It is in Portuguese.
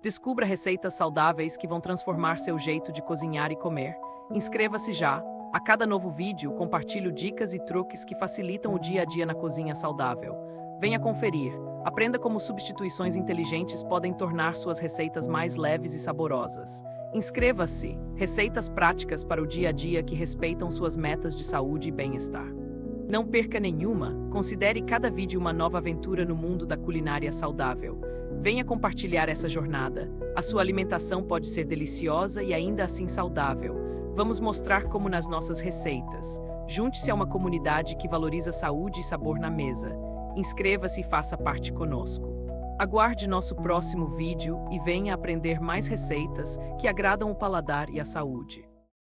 Descubra receitas saudáveis que vão transformar seu jeito de cozinhar e comer. Inscreva-se já! A cada novo vídeo, compartilho dicas e truques que facilitam o dia a dia na cozinha saudável. Venha conferir. Aprenda como substituições inteligentes podem tornar suas receitas mais leves e saborosas. Inscreva-se! Receitas práticas para o dia a dia que respeitam suas metas de saúde e bem-estar. Não perca nenhuma, considere cada vídeo uma nova aventura no mundo da culinária saudável. Venha compartilhar essa jornada. A sua alimentação pode ser deliciosa e ainda assim saudável. Vamos mostrar como nas nossas receitas. Junte-se a uma comunidade que valoriza saúde e sabor na mesa. Inscreva-se e faça parte conosco. Aguarde nosso próximo vídeo e venha aprender mais receitas que agradam o paladar e a saúde.